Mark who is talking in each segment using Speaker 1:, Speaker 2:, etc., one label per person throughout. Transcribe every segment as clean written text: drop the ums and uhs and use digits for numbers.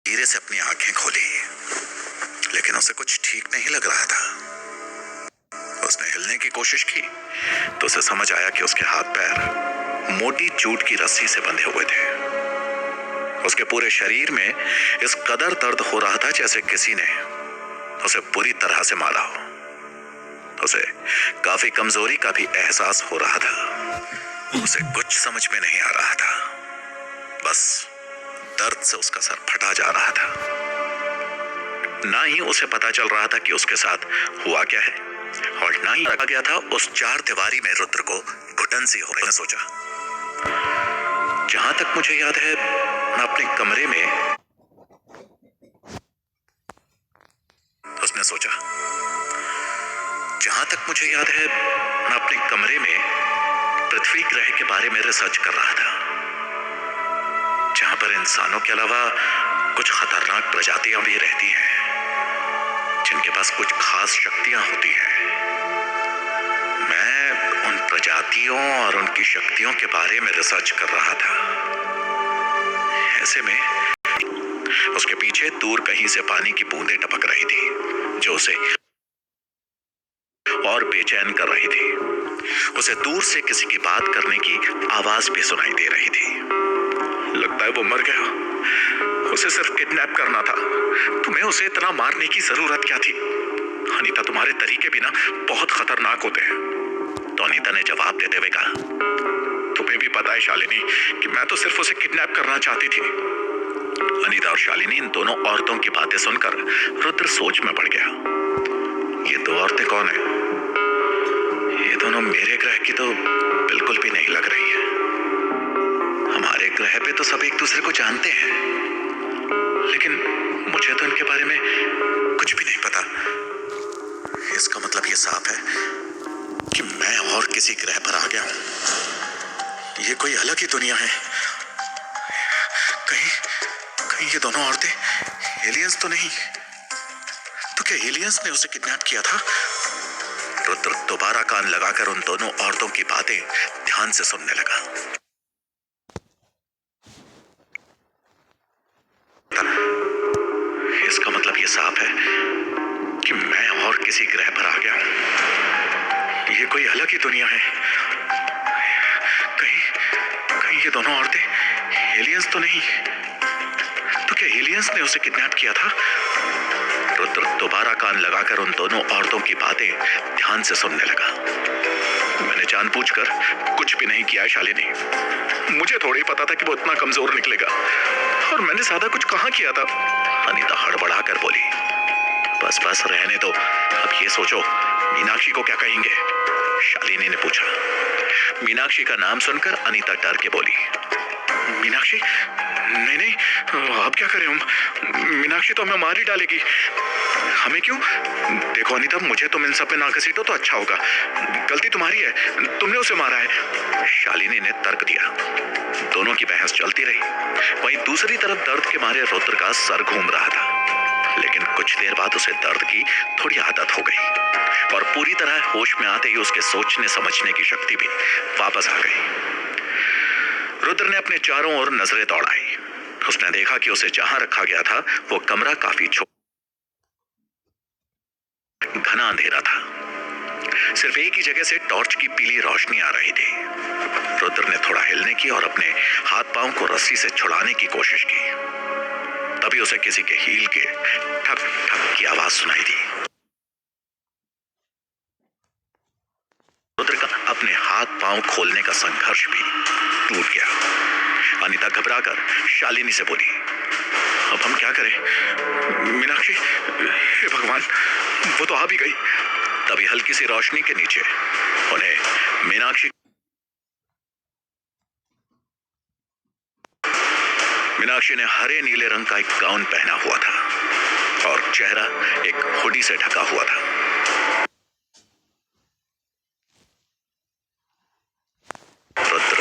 Speaker 1: धीरे से अपनी आंखें खोली, लेकिन उसे कुछ ठीक नहीं लग रहा था। उसने हिलने की कोशिश की तो उसे समझ आया कि उसके हाथ पैर मोटी जूट की रस्सी से बंधे हुए थे। उसके पूरे शरीर में इस कदर दर्द हो रहा था जैसे किसी ने उसे बुरी तरह से मारा हो। उसे काफी कमजोरी का भी एहसास हो रहा था। उसे कुछ समझ में नहीं आ रहा था, बस दर्द से उसका सर फटा जा रहा था। ना ही उसे पता चल रहा था कि उसके साथ हुआ क्या है, और ना ही रखा गया था उस चार दीवारी में रुद्र को घुटन सी हो रही। सोचा, जहां तक मुझे याद है मैं अपने कमरे में, उसने सोचा, जहां तक मुझे याद है मैं अपने कमरे में पृथ्वी ग्रह के बारे में रिसर्च कर रहा था, जहां पर इंसानों के अलावा कुछ खतरनाक प्रजातियां भी रहती हैं, जिनके पास कुछ खास शक्तियां होती हैं। मैं उन प्रजातियों और उनकी शक्तियों के बारे में रिसर्च कर रहा था। ऐसे में उसके पीछे दूर कहीं से पानी की बूंदें टपक रही थी, जो उसे और बेचैन कर रही थी। उसे दूर से किसी की बात करने की आवाज भी सुनाई दे रही थी। लगता है वो मर गया। उसे सिर्फ किडनैप करना था। तुम्हें उसे इतना मारने की जरूरत क्या थी? अनीता, तुम्हारे तरीके भी ना बहुत खतरनाक होते हैं। तो अनीता ने जवाब देते हुए कहा, तुम्हें भी पता है शालिनी कि मैं तो सिर्फ उसे किडनैप करना चाहती थी। अनीता और शालिनी इन दोनों औरतों की बातें सुनकर रुद्र सोच में पड़ गया। ये दो औरतें कौन है? ये दोनों मेरे ग्रह की तो बिल्कुल भी नहीं लग रही है। हमारे ग्रह पे तो सब एक दूसरे को जानते हैं, लेकिन मुझे तो इनके बारे में कुछ भी नहीं पता। इसका मतलब ये साफ है कि मैं और किसी ग्रह पर आ गया हूं। ये कोई अलग ही दुनिया है। कहीं कहीं ये दोनों औरतें एलियंस तो नहीं? तो क्या एलियंस ने उसे किडनैप किया था? रुद्र दोबारा कान लगाकर उन दोनों औरतों की बातें ध्यान से सुनने लगा। इसका मतलब ये साफ है कि मैं और किसी ग्रह पर आ गया हूं। ये कोई अलग ही दुनिया है। कहीं कहीं ये दोनों औरतें एलियंस तो नहीं? तो क्या एलियंस ने उसे किडनैप किया था? रुद्र दोबारा कान लगाकर उन दोनों औरतों की बातें ध्यान से सुनने लगा। मैंने जानबूझकर कुछ भी नहीं किया है शालिनी। मुझे थोड़ी पता था कि वो इतना कमजोर निकलेगा, और मैंने ज्यादा कुछ कहाँ किया था। अनीता हड़बड़ाकर बोली, बस बस रहने दो। अब ये सोचो मीनाक्षी को क्या कहेंगे? शालिनी ने पूछा। मीनाक्षी का नाम सुनकर अनीता डर के बोली, मीनाक्षी? नहीं नहीं, अब क्या करें हम? मीनाक्षी तो हमें मार ही डालेगी। हमें क्यों? देखो अनीता, मुझे तुम इन सब में ना घसीटो तो अच्छा होगा। गलती तुम्हारी है, तुमने उसे मारा है। शालिनी ने तर्क दिया। दोनों की बहस चलती रही। वहीं दूसरी तरफ दर्द के मारे रुद्र का सर घूम रहा था, लेकिन कुछ देर बाद उसे दर्द की थोड़ी आदत हो गई, और पूरी तरह होश में आते ही उसके सोचने समझने की शक्ति भी वापस आ गई। रुद्र ने अपने चारों ओर नजरें दौड़ाई। उसने देखा कि उसे जहां रखा गया था वो कमरा काफी घना अंधेरा था। सिर्फ एक ही जगह से टॉर्च की पीली रोशनी आ रही थी। रुद्र ने थोड़ा हिलने की और अपने हाथ पांव को रस्सी से छुड़ाने की कोशिश की। तभी उसे किसी के हील के ठक ठक की आवाज सुनाई दी। रुद्र का अपने हाथ पांव खोलने का संघर्ष भी टूट गया। अनीता घबराकर शालिनी से बोली, अब हम क्या करें? मीनाक्षी, हे भगवान, वो तो आ भी गई। तभी हल्की सी रोशनी के नीचे उन्हें मीनाक्षी ने हरे नीले रंग का एक गाउन पहना हुआ था और चेहरा एक हुडी से ढका हुआ था। रुद्र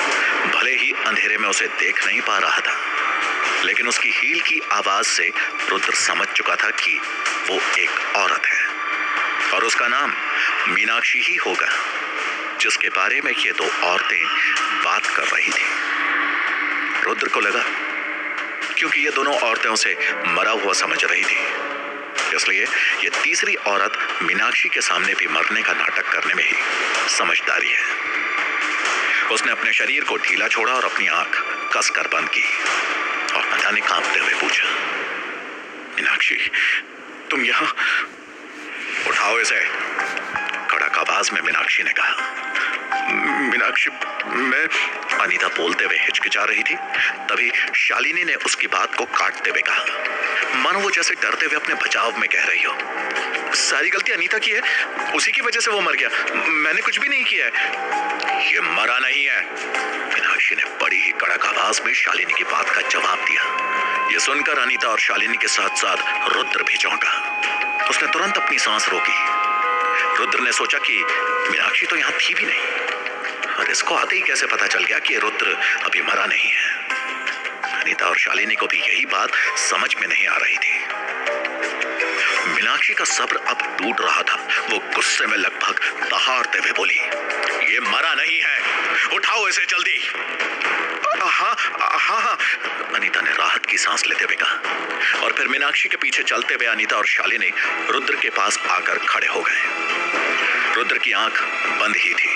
Speaker 1: भले ही अंधेरे में उसे देख नहीं पा रहा था, लेकिन उसकी हील की आवाज से रुद्र समझ चुका था कि वो एक औरत है, और उसका नाम मीनाक्षी ही होगा, जिसके बारे में ये दो औरतें बात कर रही थी। रुद्र को लगा क्योंकि ये दोनों औरतें उसे मरा हुआ समझ रही थी। इसलिए ये तीसरी औरत मीनाक्षी के सामने भी मरने का नाटक करने में ही समझदारी है। उसने अपने शरीर को ढीला छोड़ा और अपनी आंख कसकर बंद की और अनिता ने कांपते हुए पूछा, मीनाक्षी तुम यहां? उठाओ इसे, कड़क आवाज में मीनाक्षी ने कहा। मीनाक्षी मैं, अनीता बोलते हुए हिचकिचा रही थी। तभी शालिनी ने उसकी बात को काटते हुए कहा, मानो वो जैसे डरते हुए अपने बचाव में कह रही हो, सारी गलती अनीता की है, उसी की वजह से वो मर गया, मैंने कुछ भी नहीं किया है। ये मरा नहीं है, मीनाक्षी ने बड़ी ही कड़क आवाज में शालिनी की बात का जवाब दिया। ये सुनकर अनीता और शालिनी के साथ साथ रुद्र भी चौंका। उसने तुरंत अपनी सांस रोकी। रुद्र ने सोचा कि मीनाक्षी तो यहां थी भी नहीं और इसको आते ही कैसे पता चल गया कि रुद्र अभी मरा नहीं है। अनीता और शालिनी को भी यही बात समझ में नहीं आ रही थी। मीनाक्षी का सब्र अब टूट रहा था। वो गुस्से में लगभग दहाड़ते हुए बोली, ये मरा नहीं है, उठाओ इसे जल्दी। हाँ हाँ हाँ, अनीता ने राहत की सांस लेते हुए कहा और फिर मीनाक्षी के पीछे चलते हुए अनीता और शालिनी रुद्र के पास आकर खड़े हो गए। रुद्र की आंख बंद ही थी,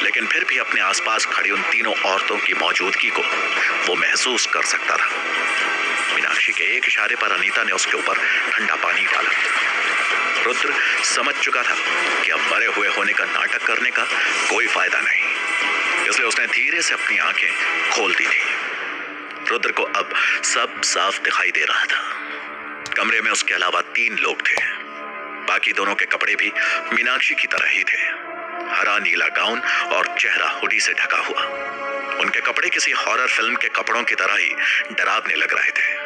Speaker 1: लेकिन फिर भी अपने आसपास खड़ी उन तीनों औरतों की मौजूदगी को वो महसूस कर सकता था। मीनाक्षी के एक इशारे पर अनीता ने उसके ऊपर ठंडा पानी डाला। रुद्र समझ चुका था कि अब मरे हुए होने का नाटक करने का कोई फायदा नहीं, इसलिए उसने धीरे से अपनी आंखें खोल दी थी। रुद्र को अब सब साफ दिखाई दे रहा था। कमरे में उसके अलावा 3 लोग थे। बाकी दोनों के कपड़े भी मीनाक्षी की तरह ही थे, हरा नीला गाउन और चेहरा हुडी से ढका हुआ। उनके कपड़े किसी हॉरर फिल्म के कपड़ों की तरह ही डरावने लग रहे थे।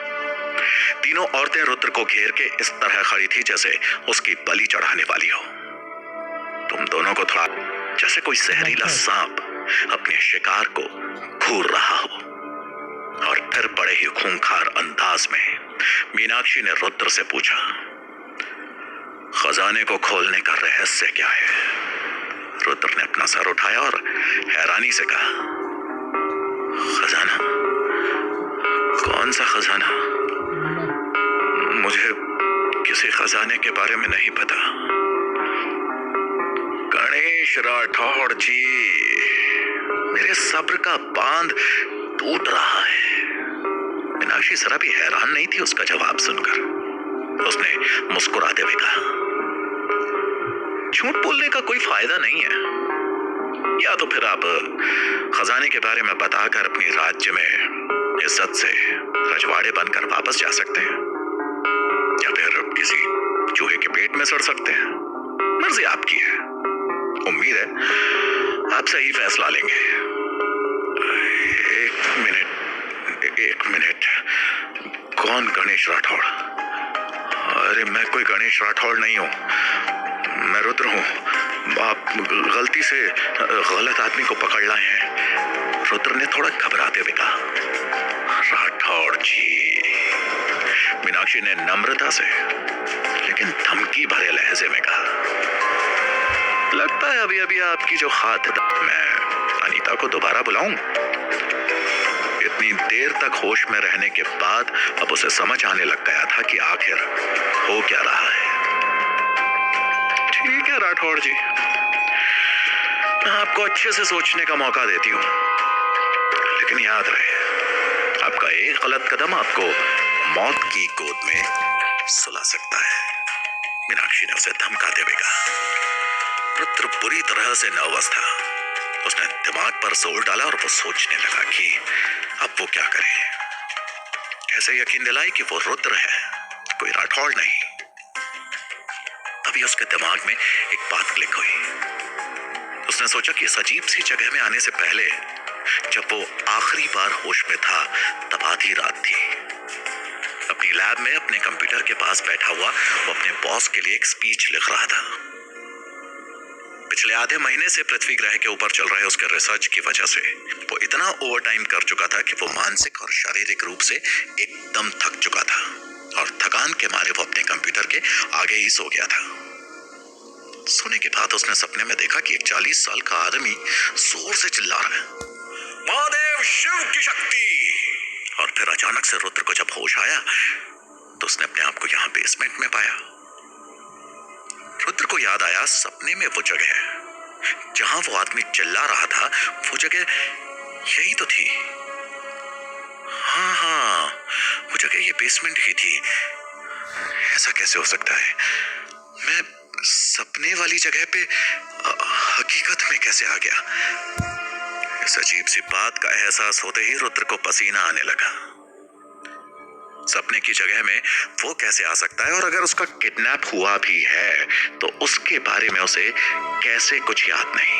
Speaker 1: तीनों औरतें रुद्र को घेर के इस तरह खड़ी थी जैसे उसकी बलि चढ़ाने वाली हो। तुम दोनों को थोड़ा जैसे कोई जहरीला सांप अपने शिकार को घूर रहा हो। और फिर बड़े ही खूंखार अंदाज में मीनाक्षी ने रुद्र से पूछा, खजाने को खोलने का रहस्य क्या है? रुद्र ने अपना सर उठाया और हैरानी से कहा, खजाना? कौन सा खजाना? मुझे किसी खजाने के बारे में नहीं पता। गणेश राठौड़ जी, मेरे सब्र का बांध टूट रहा है। मीनाक्षी जरा भी हैरान नहीं थी उसका जवाब सुनकर। उसने मुस्कुराते हुए कहा, झूठ बोलने का कोई फायदा नहीं है। या तो फिर आप खजाने के बारे में बताकर अपनी राज्य में इज्जत से रजवाड़े बनकर वापस जा सकते हैं, या फिर किसी चूहे के पेट में सड़ सकते हैं। मर्जी आपकी है। उम्मीद है आप सही फैसला लेंगे। एक मिनट, कौन गणेश राठौड़? अरे मैं कोई गणेश राठौड़ नहीं हूं, मैं रुद्र हूं। आप गलती से गलत आदमी को पकड़ लाए हैं। रुद्र ने थोड़ा घबराते हुए कहा, राठौड़ जी। मीनाक्षी ने नम्रता से लेकिन धमकी भरे लहजे में कहा, लगता है अभी अभी आपकी जो खातिरदार, मैं अनीता को दोबारा बुलाऊं? इतनी देर तक होश में रहने के बाद अब उसे समझ आने लग गया था कि आखिर हो क्या रहा है। ठीक है राठौड़ जी, मैं आपको अच्छे से सोचने का मौका देती हूँ, लेकिन याद रहे आपका एक गलत कदम आपको मौत की गोद में सुला सकता है। मीनाक्षी ने उसे धमकाते हुए कहा। रुद्र बुरी तरह से नर्वस था। उसने दिमाग पर जोर डाला और वो सोचने लगा कि अब वो क्या करे। ऐसे यकीन दिलाई कि वो रुद्र है, कोई राठौड़ नहीं। तभी उसके दिमाग में एक बात क्लिक हुई। उसने सोचा कि इस अजीब सी जगह में आने से पहले जब वो आखिरी बार होश में था तब आधी रात थी। अपनी लैब में अपने कंप्यूटर के पास बैठा हुआ वो अपने बॉस के लिए एक स्पीच लिख रहा था। पिछले आधे महीने से पृथ्वी ग्रह के ऊपर चल रहे उसके रिसर्च की वजह से वो इतना ओवरटाइम कर चुका था कि वो मानसिक और शारीरिक रूप से एकदम थक चुका था और थकान के मारे वो अपने कंप्यूटर के आगे ही सो गया था। सोने के बाद उसने सपने में देखा कि एक 40 साल का आदमी जोर से चिल्ला रहा है, महादेव शिव की शक्ति, और फिर अचानक से रुद्र को जब होश आया तो उसने अपने आप को यहाँ बेसमेंट में पाया। रुद्र को याद आया सपने में वो जगह जहां वो आदमी चिल्ला रहा था, वो जगह यही तो थी। हाँ, वो जगह ये बेसमेंट ही थी। ऐसा कैसे हो सकता है? मैं सपने वाली जगह पे हकीकत में कैसे आ गया? इस अजीब सी बात का एहसास होते ही रुद्र को पसीना आने लगा। सपने की जगह में वो कैसे आ सकता है, और अगर उसका किडनैप हुआ भी है तो उसके बारे में उसे कैसे कुछ याद नहीं।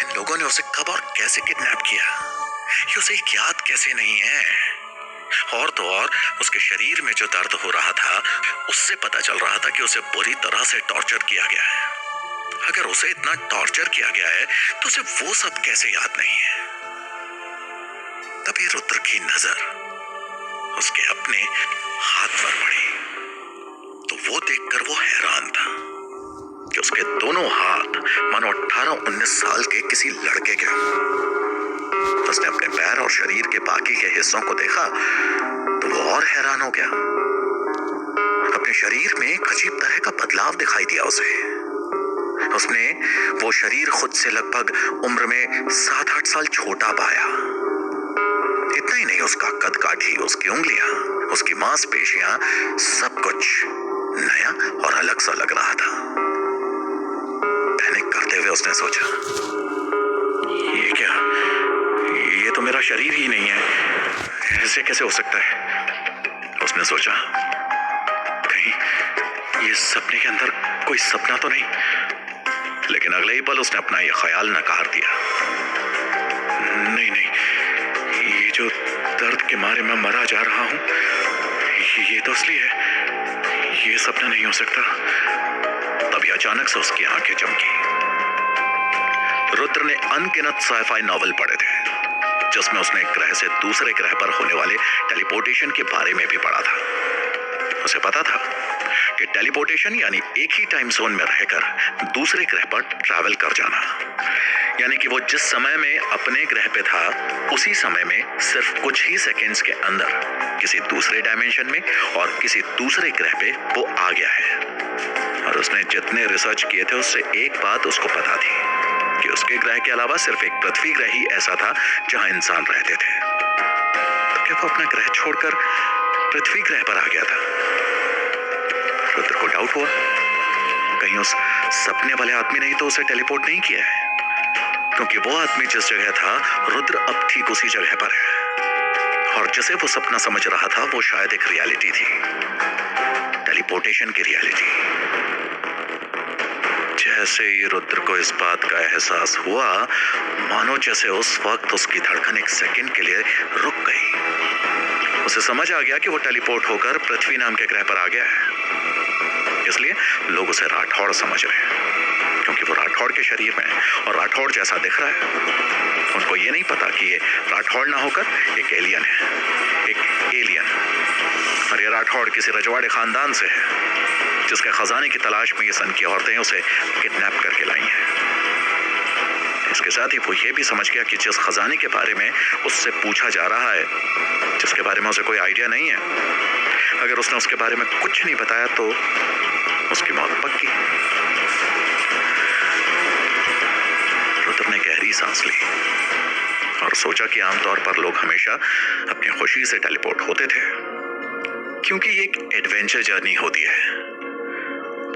Speaker 1: इन लोगों ने उसे कब और कैसे किडनैप किया, ये उसे याद कैसे नहीं है? और तो और उसके शरीर में जो दर्द हो रहा था उससे पता चल रहा था कि उसे बुरी तरह से टॉर्चर किया गया है। अगर उसे इतना टॉर्चर किया गया है तो उसे वो सब कैसे याद नहीं है? तभी रुद्र की नजर उसके अपने हाथ पर पड़ी तो वो देखकर वो हैरान था कि उसके दोनों हाथ मानो 18-19 साल के किसी लड़के के। उसने अपने पैर और शरीर के बाकी के हिस्सों को देखा तो वो और हैरान हो गया। अपने शरीर में एक अजीब तरह का बदलाव दिखाई दिया उसे। उसने वो शरीर खुद से लगभग उम्र में 7-8 साल छोटा पाया। इतना ही नहीं, उसका कद काठी, उसकी उंगलियां, उसकी मांसपेशियां, सब कुछ नया और अलग सा लग रहा था। पैनिक करते हुए उसने सोचा, ये क्या? ये तो मेरा शरीर ही नहीं है, ऐसे कैसे हो सकता है? उसने सोचा, कहीं ये सपने के अंदर कोई सपना तो नहीं? लेकिन अगले ही पल उसने अपना ये ख्याल नकार दिया। नहीं, ये जो दर्द के मारे मैं मरा जा रहा हूं, ये तो असली है, ये सपना नहीं हो सकता। तभी अचानक से उसकी आंखें चमकी। रुद्र ने अनगिनत साइफाई नॉवल पढ़े थे जिसमें उसने एक ग्रह से दूसरे ग्रह पर होने वाले टेलीपोर्टेशन के बारे में भी पढ़ा था। उसे पता था कि टेलीपोर्टेशन यानी एक ही टाइम जोन में रहकर दूसरे ग्रह पर ट्रैवल कर जाना, यानी कि वो जिस समय में अपने ग्रह पे था उसी समय में सिर्फ कुछ ही सेकंड्स के अंदर किसी दूसरे डायमेंशन में और किसी दूसरे ग्रह पे वो आ गया है। और उसने जितने रिसर्च किए थे उससे एक बात उसको पता थी कि उसके ग्रह के अलावा सिर्फ एक पृथ्वी ग्रह ही ऐसा था जहां इंसान रहते थे। तो क्या वो अपना ग्रह छोड़कर पृथ्वी ग्रह पर आ गया था? रुद्र को डाउट हुआ, कहीं उस सपने वाले आदमी ने ही तो उसे टेलीपोर्ट नहीं किया है, क्योंकि वो आदमी जिस जगह था रुद्र अब ठीक उसी जगह पर है, और जिसे वो सपना समझ रहा था वो शायद एक रियलिटी थी, टेलीपोर्टेशन की रियलिटी। जैसे ही रुद्र को इस बात का एहसास हुआ, मानो जैसे उस वक्त उसकी धड़कन एक सेकंड के लिए रुक गई। उसे समझ आ गया कि वो टेलीपोर्ट होकर पृथ्वी नाम के ग्रह पर आ गया है, इसलिए लोग उसे राठौड़ समझ रहे हैं, क्योंकि वो राठौड़ के शरीर में है और राठौड़ जैसा दिख रहा है। उनको ये नहीं पता कि ये राठौड़ ना होकर एक एलियन है, एक एलियन। और ये राठौड़ किसी रजवाड़े खानदान से है जिसके खजाने की तलाश में ये सन की औरतें उसे किडनैप करके लाई हैं। इसके साथ ही वो ये भी समझ गया कि जिस खजाने के बारे में उससे पूछा जा रहा है, जिसके बारे में उसे कोई आइडिया नहीं है, अगर उसने उसके बारे में कुछ नहीं बताया तो उसकी मौत पक्की। रुद्र ने गहरी सांस ली और सोचा कि आमतौर पर लोग हमेशा अपनी खुशी से टेलीपोर्ट होते थे, क्योंकि ये एक एडवेंचर जर्नी होती है।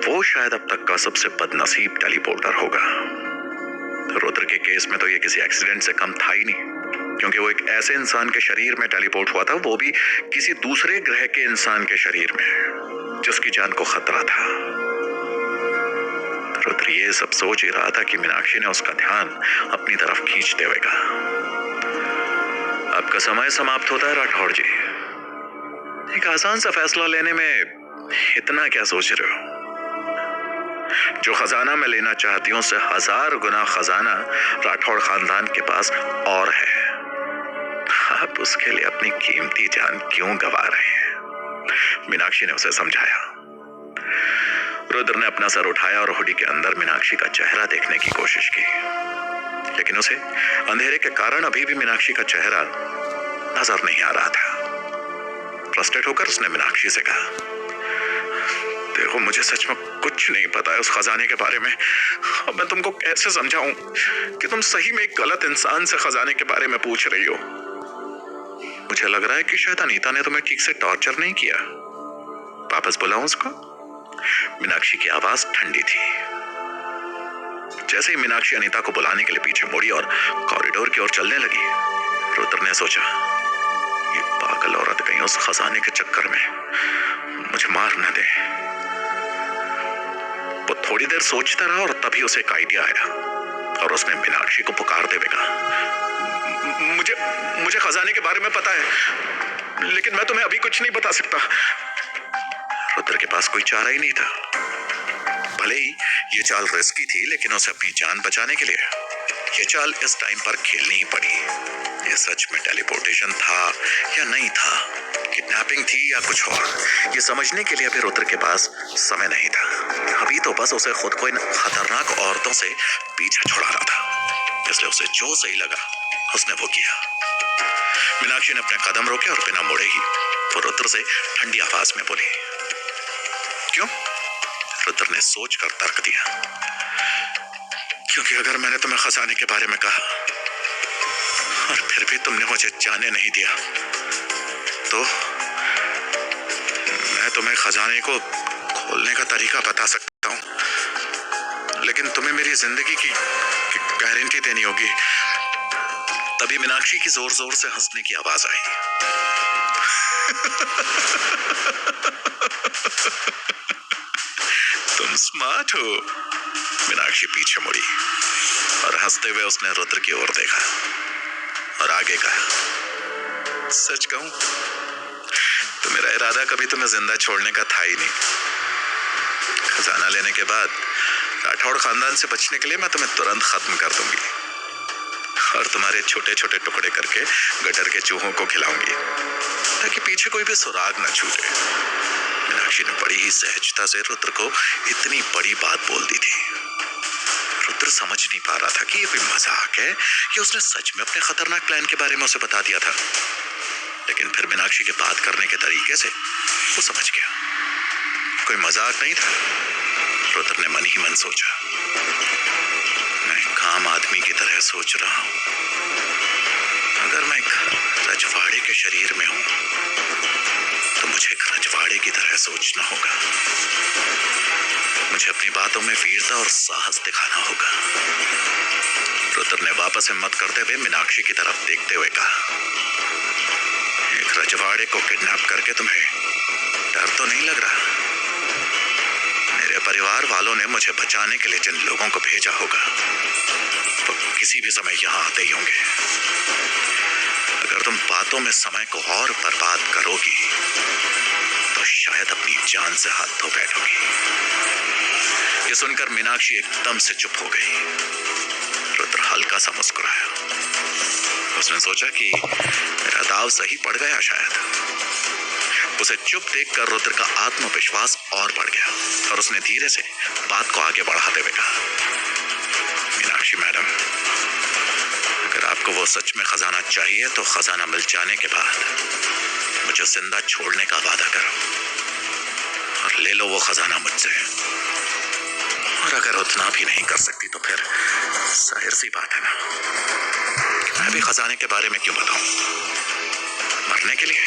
Speaker 1: वो शायद अब तक का सबसे बदनसीब टेलीपोर्टर होगा। रुद्र के केस में तो ये किसी एक्सीडेंट से कम था ही नहीं, क्योंकि वो एक ऐसे इंसान के शरीर में टेलीपोर्ट हुआ था, वो भी किसी दूसरे ग्रह के इंसान के शरीर में, जिसकी जान को खतरा था। रुद्र ये सब सोच ही रहा था कि मीनाक्षी ने उसका ध्यान अपनी तरफ खींचते हुए कहा, आपका समय समाप्त होता है राठौड़ जी। एक आसान सा फैसला लेने में इतना क्या सोच रहे हो? जो खजाना मैं लेना चाहती हूं उससे 1000 गुना खजाना राठौड़ खानदान के पास और है। आप उसके लिए अपनी कीमती जान क्यों गंवा रहे हैं? मीनाक्षी ने उसे समझाया। रुद्र ने अपना सर उठाया और हुडी के अंदर मीनाक्षी का चेहरा देखने की कोशिश की, लेकिन उसे अंधेरे के कारण अभी भी मीनाक्षी का चेहरा नजर नहीं आ रहा था। फ्रस्ट्रेट होकर उसने मीनाक्षी से कहा, देखो मुझे सच में कुछ नहीं पता है उस खजाने के बारे में। अब मैं तुमको कैसे समझाऊं कि तुम सही में एक गलत इंसान से खजाने के बारे में पूछ रही हो। मुझे लग रहा है कि शायद अनीता ने तुम्हें ठीक से टॉर्चर नहीं किया। वापस बुलाऊं उसको? मीनाक्षी की आवाज ठंडी थी। जैसे ही मीनाक्षी अनीता को बुलाने के लिए पीछे मुड़ी और कॉरिडोर की ओर चलने लगी, रुद्र ने सोचा, ये पागल औरत कहीं उस खजाने के चक्कर में मुझे मार न दे। वो थोड़ी देर सोचता रहा और तभी उसे एक आइडिया आया और उसने मीनाक्षी को पुकारते हुए कहा, मुझे खजाने के बारे में पता है, लेकिन मैं तुम्हें अभी कुछ नहीं बता सकता। रुद्र के पास कोई चारा ही नहीं था। भले ही ये चाल रिस्की थी, लेकिन उसे अपनी जान बचाने के लिए ये चाल इस टाइम पर खेलनी ही पड़ी। ये सच में टेलीपोर्टेशन था या नहीं था, किडनैपिंग थी या कुछ और, ये समझने के लिए अभी रुद्र के पास समय नहीं था। अभी तो बस उसे खुद को इन खतरनाक औरतों से पीछा छुड़ाना था। इसलिए उसे जो सही लगा उसने वो किया। मीनाक्षी ने अपने कदम रोके और बिना मुड़े ही वो रुद्र से ठंडी आवाज में बोली, क्यों? रुद्र ने सोच कर तर्क दिया, क्योंकि अगर मैंने तुम्हें खजाने के बारे में कहा और फिर भी तुमने मुझे जाने नहीं दिया, तो मैं तुम्हें खजाने को खोलने का तरीका बता सकता हूं, लेकिन तुम्हें मेरी जिंदगी की गारंटी देनी होगी। तभी मीनाक्षी की जोर जोर से हंसने की आवाज आई। तुम स्मार्ट हो। मीनाक्षी पीछे मुड़ी और हंसते हुए उसने रुद्र की ओर देखा और आगे कहा, सच कहूं तो मेरा इरादा कभी तुम्हें जिंदा छोड़ने का था ही नहीं। खजाना लेने के बाद राठौड़ खानदान से बचने के लिए मैं तुम्हें तुरंत खत्म कर दूंगी और तुम्हारे छोटे छोटे टुकड़े करके गटर के चूहों को खिलाऊंगी, ताकि पीछे कोई भी सुराग न छूटे। मीनाक्षी ने बड़ी ही सहजता से रुद्र को इतनी बड़ी बात बोल दी थी। रुद्र समझ नहीं पा रहा था कि ये कोई मजाक है या उसने सच में अपने खतरनाक प्लान के बारे में उसे बता दिया था, लेकिन फिर मीनाक्षी के बात करने के तरीके से वो समझ गया कोई मजाक नहीं था। रुद्र ने मन ही मन सोचा, मैं एक आम आदमी की तरह सोच रहा हूं। अगर मैं एक रजवाड़े के शरीर में हूं तो मुझे एक रजवाड़े की तरह सोचना होगा। मुझे अपनी बातों में वीरता और साहस दिखाना होगा। रुद्र ने वापस हिम्मत करते हुए मीनाक्षी की तरफ देखते हुए कहा, एक रजवाड़े को किडनैप करके तुम्हें डर तो नहीं लग रहा? मेरे परिवार वालों ने मुझे बचाने के लिए जिन लोगों को भेजा होगा वो किसी भी समय यहाँ आते ही होंगे। अगर तुम बातों में समय को और बर्बाद करोगी तो शायद अपनी जान से हाथ धो बैठोगी। ये सुनकर मीनाक्षी एकदम से चुप हो गई। रुद्र हल्का सा मुस्कुराया। उसने सोचा कि मेरा दाव सही पड़ गया शायद। उसे चुप देखकर रुद्र का आत्मविश्वास और बढ़ गया और उसने धीरे से बात को आगे बढ़ाते हुए कहा, मीनाक्षी मैडम, अगर आपको वो सच में खजाना चाहिए तो खजाना मिल जाने के बाद मुझे जिंदा छोड़ने का वादा करो और ले लो वो खजाना मुझसे। और अगर उतना भी नहीं कर सकती तो फिर जाहिर सी बात है ना, मैं भी खजाने के बारे में क्यों बताऊं? मरने के लिए?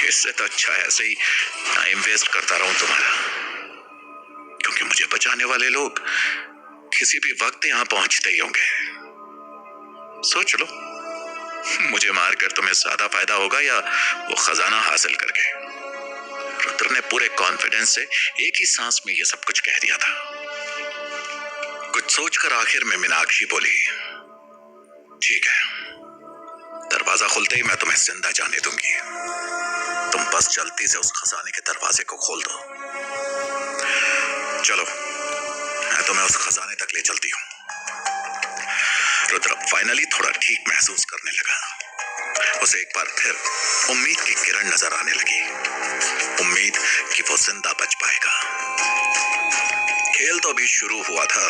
Speaker 1: इससे तो अच्छा ऐसे ही टाइम वेस्ट करता रहूं तुम्हारा, क्योंकि मुझे बचाने वाले लोग किसी भी वक्त यहां पहुंचते ही होंगे। सोच लो, मुझे मारकर तुम्हें ज्यादा फायदा होगा या वो खजाना हासिल करके? रुद्र ने पूरे कॉन्फिडेंस से एक ही सांस में ये सब कुछ कह दिया था। कुछ सोचकर आखिर में मीनाक्षी बोली, ठीक है, दरवाजा खुलते ही मैं तुम्हें जिंदा जाने दूंगी। तुम बस जल्दी से उस खजाने के दरवाजे को खोल दो। चलो, मैं तुम्हें उस खजाने तक ले चलती हूँ। रुद्र फाइनली थोड़ा ठीक महसूस करने लगा। उसे एक बार फिर उम्मीद की किरण नजर आने लगी, उम्मीद कि वो जिंदा बच पाएगा। खेल तो अभी शुरू हुआ था।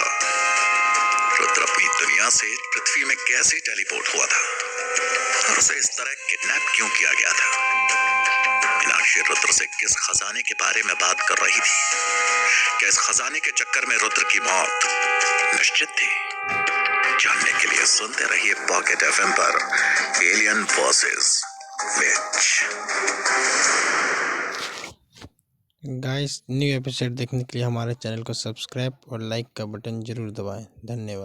Speaker 1: रुद्र अपनी दुनिया से पृथ्वी में कैसे टेलीपोर्ट हुआ था और उसे इस तरह किडनैप क्यों किया गया था? मीनाक्षी रुद्र से किस खजाने के बारे में बात कर रही थी? क्या इस खजाने के चक्कर में रुद्र की मौत निश्चित थी? जानने के लिए सुनते रहिए पॉकेट एफएम पर एलियन वर्सेस विच।
Speaker 2: गाइस, न्यू एपिसोड देखने के लिए हमारे चैनल को सब्सक्राइब और लाइक का बटन जरूर दबाएं। धन्यवाद।